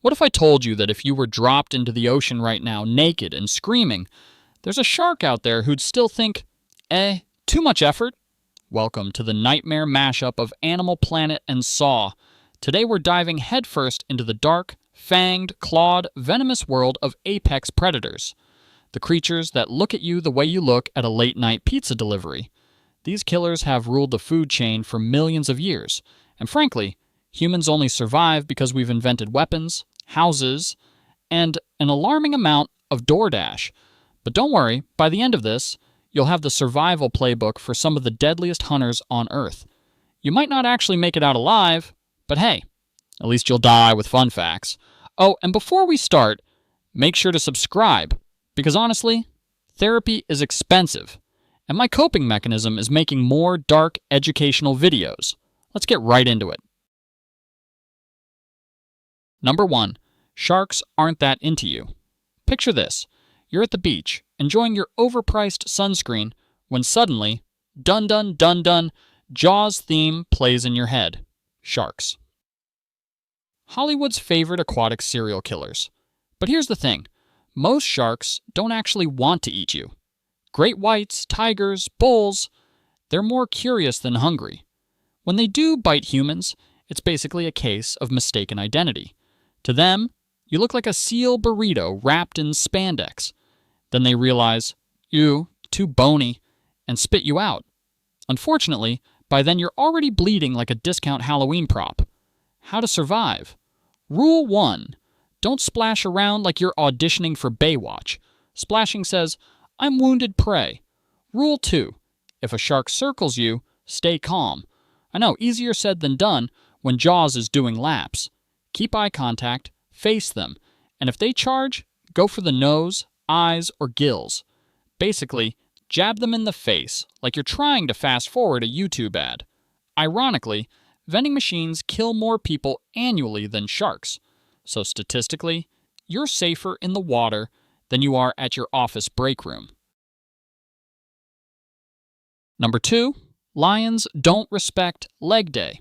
What if I told you that if you were dropped into the ocean right now, naked and screaming, there's a shark out there who'd still think, too much effort? Welcome to the nightmare mashup of Animal Planet and Saw. Today we're diving headfirst into the dark, fanged, clawed, venomous world of apex predators. The creatures that look at you the way you look at a late-night pizza delivery. These killers have ruled the food chain for millions of years, and frankly, humans only survive because we've invented weapons, houses, and an alarming amount of DoorDash. But don't worry, by the end of this, you'll have the survival playbook for some of the deadliest hunters on Earth. You might not actually make it out alive, but hey, at least you'll die with fun facts. Oh, and before we start, make sure to subscribe, because honestly, therapy is expensive, and my coping mechanism is making more dark educational videos. Let's get right into it. Number 1. Sharks aren't that into you. Picture this. You're at the beach, enjoying your overpriced sunscreen, when suddenly, dun dun dun dun, Jaws theme plays in your head. Sharks. Hollywood's favorite aquatic serial killers. But here's the thing. Most sharks don't actually want to eat you. Great whites, tigers, bulls, they're more curious than hungry. When they do bite humans, it's basically a case of mistaken identity. To them, you look like a seal burrito wrapped in spandex. Then they realize, you, too bony, and spit you out. Unfortunately, by then you're already bleeding like a discount Halloween prop. How to survive? Rule 1. Don't splash around like you're auditioning for Baywatch. Splashing says, I'm wounded prey. Rule 2. If a shark circles you, stay calm. I know, easier said than done when Jaws is doing laps. Keep eye contact, face them, and if they charge, go for the nose, eyes, or gills. Basically, jab them in the face, like you're trying to fast forward a YouTube ad. Ironically, vending machines kill more people annually than sharks. So statistically, you're safer in the water than you are at your office break room. Number 2, lions don't respect leg day.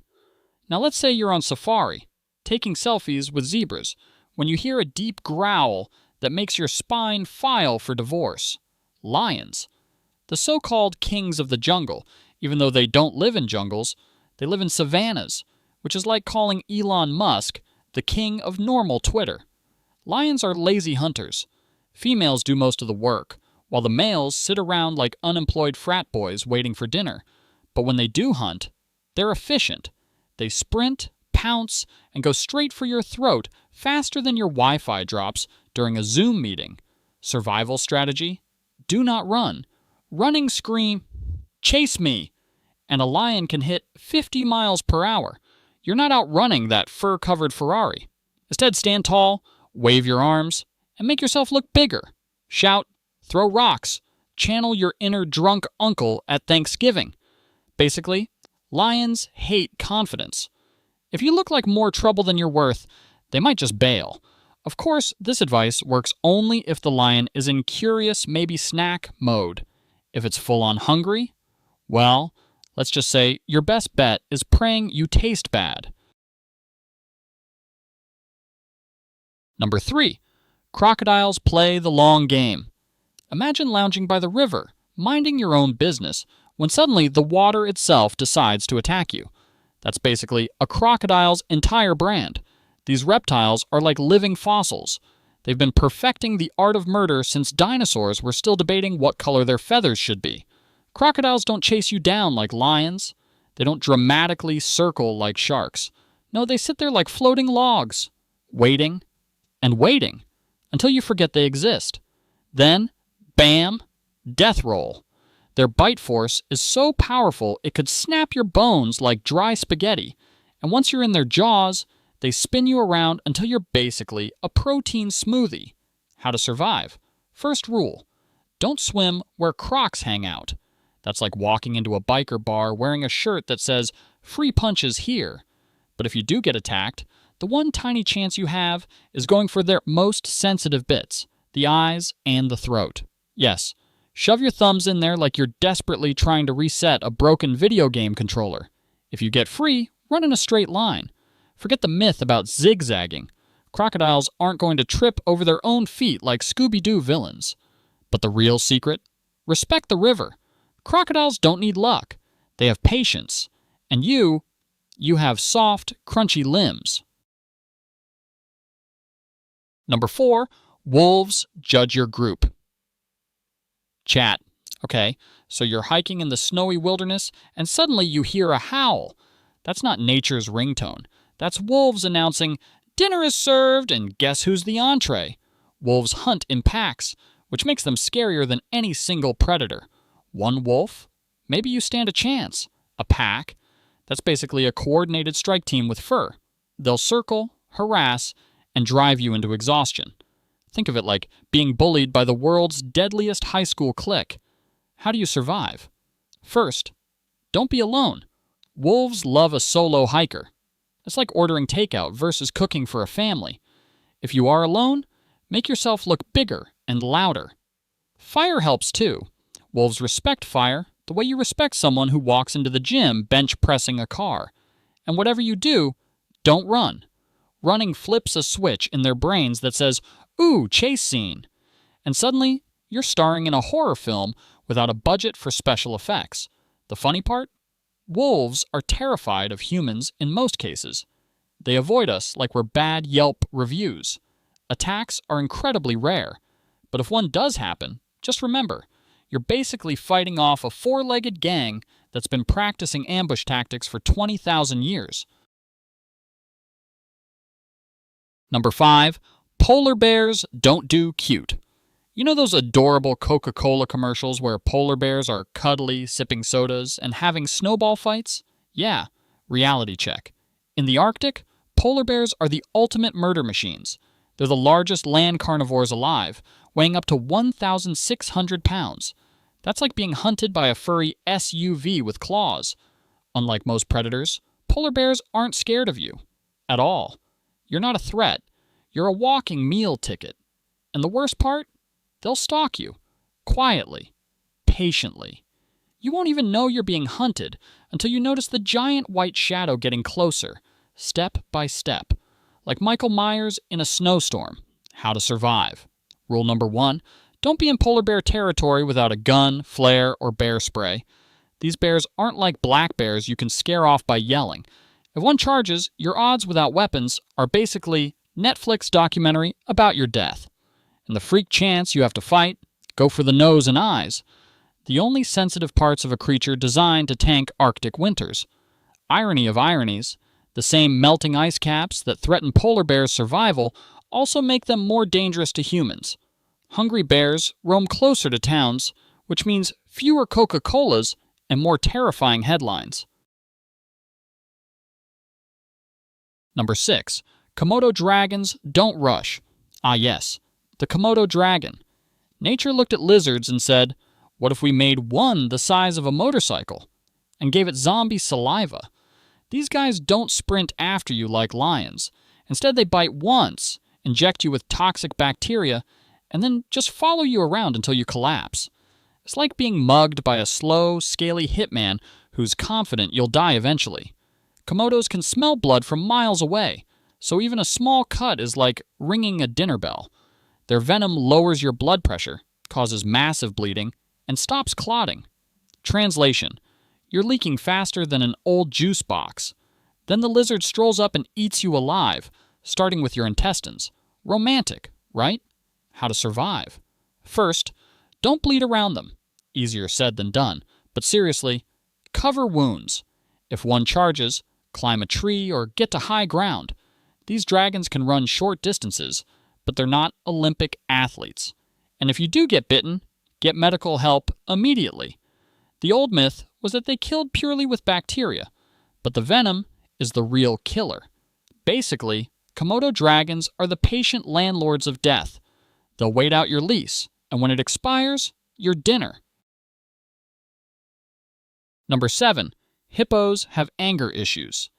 Now let's say you're on safari, taking selfies with zebras, when you hear a deep growl that makes your spine file for divorce. Lions. The so-called kings of the jungle, even though they don't live in jungles, they live in savannas, which is like calling Elon Musk the king of normal Twitter. Lions are lazy hunters. Females do most of the work, while the males sit around like unemployed frat boys waiting for dinner. But when they do hunt, they're efficient. They sprint, pounce, and go straight for your throat faster than your Wi-Fi drops during a Zoom meeting. Survival strategy? Do not run. Running scream, chase me, and a lion can hit 50 miles per hour. You're not outrunning that fur-covered Ferrari. Instead, stand tall, wave your arms, and make yourself look bigger. Shout, throw rocks, channel your inner drunk uncle at Thanksgiving. Basically, lions hate confidence. If you look like more trouble than you're worth, they might just bail. Of course, this advice works only if the lion is in curious, maybe snack mode. If it's full-on hungry, well, let's just say your best bet is praying you taste bad. Number 3, crocodiles play the long game. Imagine lounging by the river, minding your own business, when suddenly the water itself decides to attack you. That's basically a crocodile's entire brand. These reptiles are like living fossils. They've been perfecting the art of murder since dinosaurs were still debating what color their feathers should be. Crocodiles don't chase you down like lions. They don't dramatically circle like sharks. No, they sit there like floating logs, waiting and waiting until you forget they exist. Then, bam, death roll. Their bite force is so powerful it could snap your bones like dry spaghetti, and once you're in their jaws, they spin you around until you're basically a protein smoothie. How to survive? First rule, don't swim where crocs hang out. That's like walking into a biker bar wearing a shirt that says, "Free punches here." But if you do get attacked, the one tiny chance you have is going for their most sensitive bits, the eyes and the throat. Yes, shove your thumbs in there like you're desperately trying to reset a broken video game controller. If you get free, run in a straight line. Forget the myth about zigzagging. Crocodiles aren't going to trip over their own feet like Scooby-Doo villains. But the real secret? Respect the river. Crocodiles don't need luck. They have patience. And you have soft, crunchy limbs. Number 4, wolves judge your group. Chat. Okay, so you're hiking in the snowy wilderness and suddenly you hear a howl. That's not nature's ringtone. That's wolves announcing, "Dinner is served, and guess who's the entree?" Wolves hunt in packs, which makes them scarier than any single predator. One wolf? Maybe you stand a chance. A pack? That's basically a coordinated strike team with fur. They'll circle, harass, and drive you into exhaustion. Think of it like being bullied by the world's deadliest high school clique. How do you survive? First, don't be alone. Wolves love a solo hiker. It's like ordering takeout versus cooking for a family. If you are alone, make yourself look bigger and louder. Fire helps too. Wolves respect fire the way you respect someone who walks into the gym bench pressing a car. And whatever you do, don't run. Running flips a switch in their brains that says, "Ooh, chase scene." And suddenly, you're starring in a horror film without a budget for special effects. The funny part? Wolves are terrified of humans in most cases. They avoid us like we're bad Yelp reviews. Attacks are incredibly rare. But if one does happen, just remember, you're basically fighting off a four-legged gang that's been practicing ambush tactics for 20,000 years. Number 5, polar bears don't do cute. You know those adorable Coca-Cola commercials where polar bears are cuddly, sipping sodas, and having snowball fights? Yeah, reality check. In the Arctic, polar bears are the ultimate murder machines. They're the largest land carnivores alive, weighing up to 1,600 pounds. That's like being hunted by a furry SUV with claws. Unlike most predators, polar bears aren't scared of you. At all. You're not a threat. You're a walking meal ticket. And the worst part? They'll stalk you. Quietly. Patiently. You won't even know you're being hunted until you notice the giant white shadow getting closer, step by step. Like Michael Myers in a snowstorm. How to survive. Rule number 1, don't be in polar bear territory without a gun, flare, or bear spray. These bears aren't like black bears you can scare off by yelling. If one charges, your odds without weapons are basically Netflix documentary about your death. And the freak chance you have to fight, go for the nose and eyes. The only sensitive parts of a creature designed to tank Arctic winters. Irony of ironies, the same melting ice caps that threaten polar bears' survival also make them more dangerous to humans. Hungry bears roam closer to towns, which means fewer Coca-Colas and more terrifying headlines. Number 6. Komodo dragons don't rush. Ah yes, the Komodo dragon. Nature looked at lizards and said, what if we made one the size of a motorcycle? And gave it zombie saliva. These guys don't sprint after you like lions. Instead, they bite once, inject you with toxic bacteria, and then just follow you around until you collapse. It's like being mugged by a slow, scaly hitman who's confident you'll die eventually. Komodos can smell blood from miles away, so even a small cut is like ringing a dinner bell. Their venom lowers your blood pressure, causes massive bleeding, and stops clotting. Translation: you're leaking faster than an old juice box. Then the lizard strolls up and eats you alive, starting with your intestines. Romantic, right? How to survive. First, don't bleed around them. Easier said than done. But seriously, cover wounds. If one charges, climb a tree or get to high ground. These dragons can run short distances, but they're not Olympic athletes. And if you do get bitten, get medical help immediately. The old myth was that they killed purely with bacteria, but the venom is the real killer. Basically, Komodo dragons are the patient landlords of death. They'll wait out your lease, and when it expires, your dinner. Number 7. Hippos have anger issues.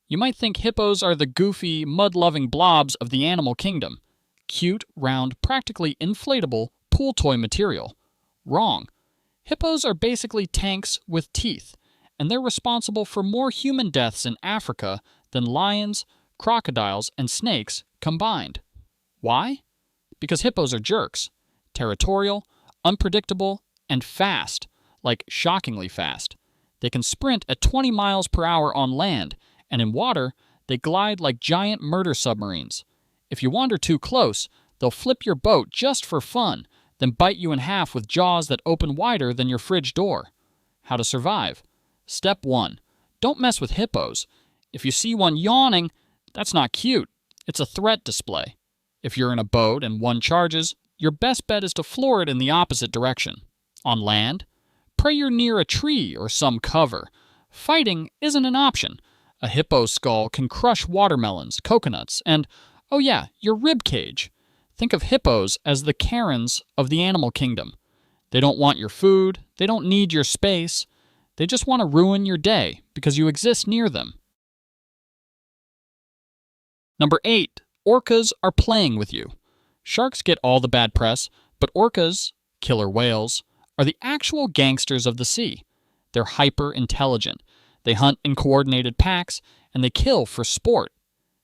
You might think hippos are the goofy, mud-loving blobs of the animal kingdom. Cute, round, practically inflatable pool toy material. Wrong. Hippos are basically tanks with teeth, and they're responsible for more human deaths in Africa than lions, crocodiles, and snakes combined. Why? Because hippos are jerks. Territorial, unpredictable, and fast, like shockingly fast. They can sprint at 20 miles per hour on land, and in water, they glide like giant murder submarines. If you wander too close, they'll flip your boat just for fun, then bite you in half with jaws that open wider than your fridge door. How to survive? Step 1. Don't mess with hippos. If you see one yawning, that's not cute. It's a threat display. If you're in a boat and one charges, your best bet is to floor it in the opposite direction. On land, pray you're near a tree or some cover. Fighting isn't an option. A hippo skull can crush watermelons, coconuts, and, oh yeah, your rib cage. Think of hippos as the Karens of the animal kingdom. They don't want your food, they don't need your space. They just want to ruin your day because you exist near them. Number 8. Orcas are playing with you. Sharks get all the bad press, but orcas, killer whales, are the actual gangsters of the sea. They're hyper-intelligent. They hunt in coordinated packs, and they kill for sport.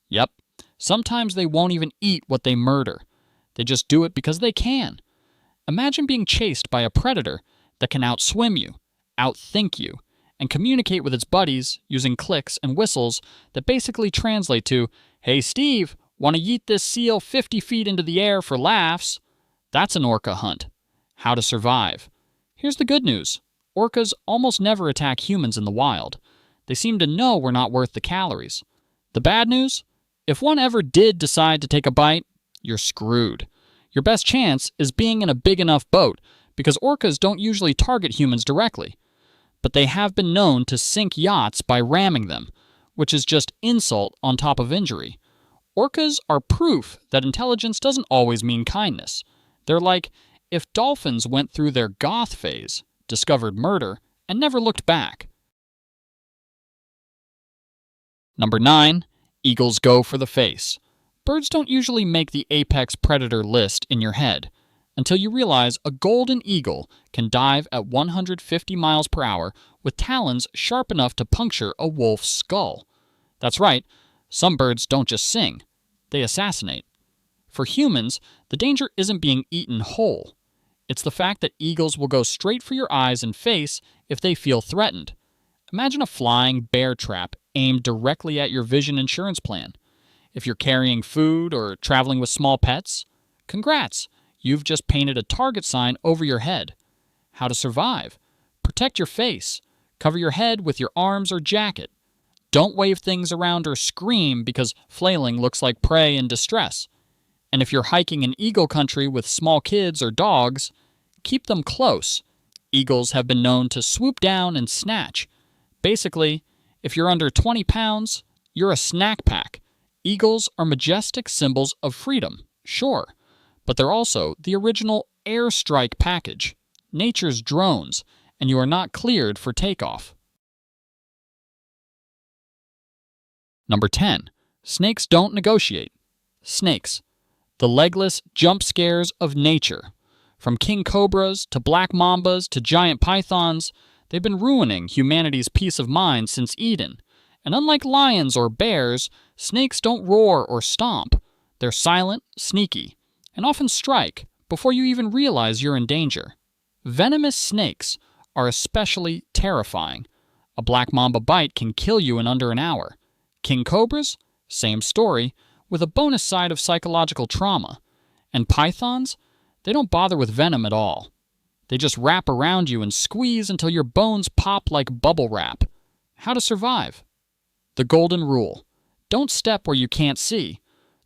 Yep, sometimes they won't even eat what they murder. They just do it because they can. Imagine being chased by a predator that can outswim you, outthink you, and communicate with its buddies using clicks and whistles that basically translate to, "Hey Steve, want to yeet this seal 50 feet into the air for laughs?" That's an orca hunt. How to survive? Here's the good news. Orcas almost never attack humans in the wild. They seem to know we're not worth the calories. The bad news? If one ever did decide to take a bite, you're screwed. Your best chance is being in a big enough boat, because orcas don't usually target humans directly. But they have been known to sink yachts by ramming them, which is just insult on top of injury. Orcas are proof that intelligence doesn't always mean kindness. They're like if dolphins went through their goth phase, discovered murder, and never looked back. Number 9. Eagles go for the face. Birds don't usually make the apex predator list in your head until you realize a golden eagle can dive at 150 miles per hour with talons sharp enough to puncture a wolf's skull. That's right, some birds don't just sing, they assassinate. For humans, the danger isn't being eaten whole. It's the fact that eagles will go straight for your eyes and face if they feel threatened. Imagine a flying bear trap aimed directly at your vision insurance plan. If you're carrying food or traveling with small pets, congrats, you've just painted a target sign over your head. How to survive? Protect your face. Cover your head with your arms or jacket. Don't wave things around or scream because flailing looks like prey in distress. And if you're hiking in eagle country with small kids or dogs, keep them close. Eagles have been known to swoop down and snatch. Basically, if you're under 20 pounds, you're a snack pack. Eagles are majestic symbols of freedom, sure, but they're also the original airstrike package, nature's drones, and you are not cleared for takeoff. Number 10. Snakes don't negotiate. Snakes, the legless jump scares of nature. From king cobras to black mambas to giant pythons, they've been ruining humanity's peace of mind since Eden. And unlike lions or bears, snakes don't roar or stomp. They're silent, sneaky, and often strike before you even realize you're in danger. Venomous snakes are especially terrifying. A black mamba bite can kill you in under an hour. King cobras? Same story, with a bonus side of psychological trauma. And pythons? They don't bother with venom at all. They just wrap around you and squeeze until your bones pop like bubble wrap. How to survive? The golden rule. Don't step where you can't see.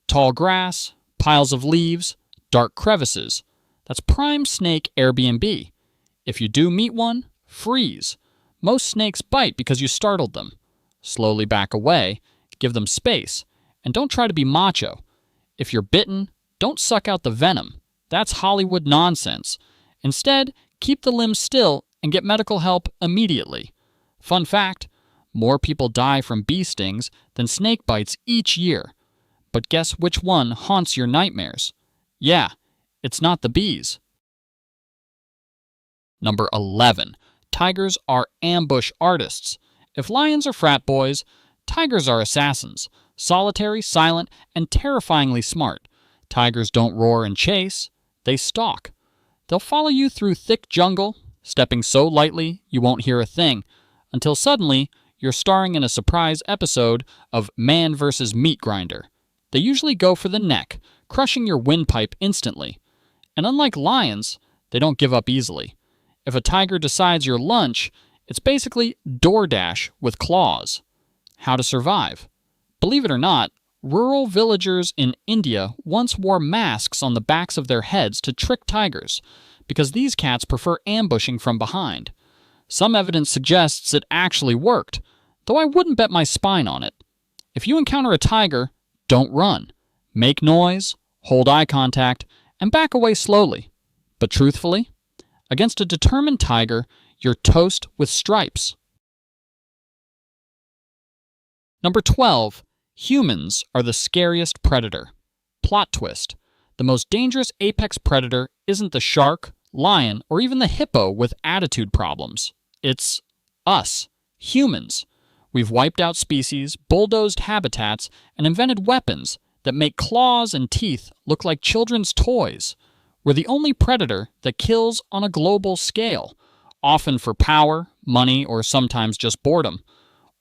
Tall grass, piles of leaves, dark crevices. That's prime snake Airbnb. If you do meet one, freeze. Most snakes bite because you startled them. Slowly back away, give them space, and don't try to be macho. If you're bitten, don't suck out the venom. That's Hollywood nonsense. Instead, keep the limbs still and get medical help immediately. Fun fact, more people die from bee stings than snake bites each year. But guess which one haunts your nightmares? Yeah, it's not the bees. Number 11. Tigers are ambush artists. If lions are frat boys, tigers are assassins. solitary, silent, and terrifyingly smart. Tigers don't roar and chase, they stalk. They'll follow you through thick jungle, stepping so lightly you won't hear a thing, until suddenly you're starring in a surprise episode of Man vs. Meat Grinder. They usually go for the neck, crushing your windpipe instantly. And unlike lions, they don't give up easily. If a tiger decides your lunch, it's basically DoorDash with claws. How to survive? Believe it or not, rural villagers in India once wore masks on the backs of their heads to trick tigers, because these cats prefer ambushing from behind. Some evidence suggests it actually worked, though I wouldn't bet my spine on it. If you encounter a tiger, don't run. Make noise, hold eye contact, and back away slowly. But truthfully, against a determined tiger, you're toast with stripes. Number 12. Humans are the scariest predator. Plot twist. The most dangerous apex predator isn't the shark, lion, or even the hippo with attitude problems. It's us, humans. We've wiped out species, bulldozed habitats, and invented weapons that make claws and teeth look like children's toys. We're the only predator that kills on a global scale, often for power, money, or sometimes just boredom.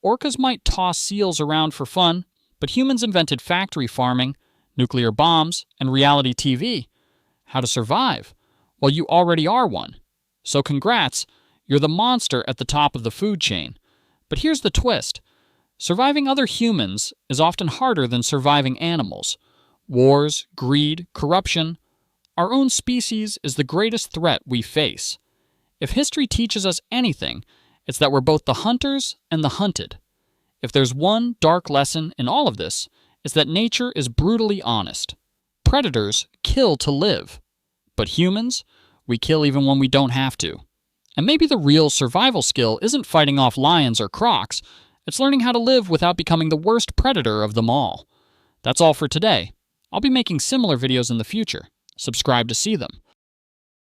Orcas might toss seals around for fun, but humans invented factory farming, nuclear bombs, and reality TV. How to survive? Well, you already are one. So congrats, you're the monster at the top of the food chain. But here's the twist. Surviving other humans is often harder than surviving animals. Wars, greed, corruption. Our own species is the greatest threat we face. If history teaches us anything, it's that we're both the hunters and the hunted. If there's one dark lesson in all of this, it's that nature is brutally honest. Predators kill to live. But humans, we kill even when we don't have to. And maybe the real survival skill isn't fighting off lions or crocs, it's learning how to live without becoming the worst predator of them all. That's all for today. I'll be making similar videos in the future. Subscribe to see them.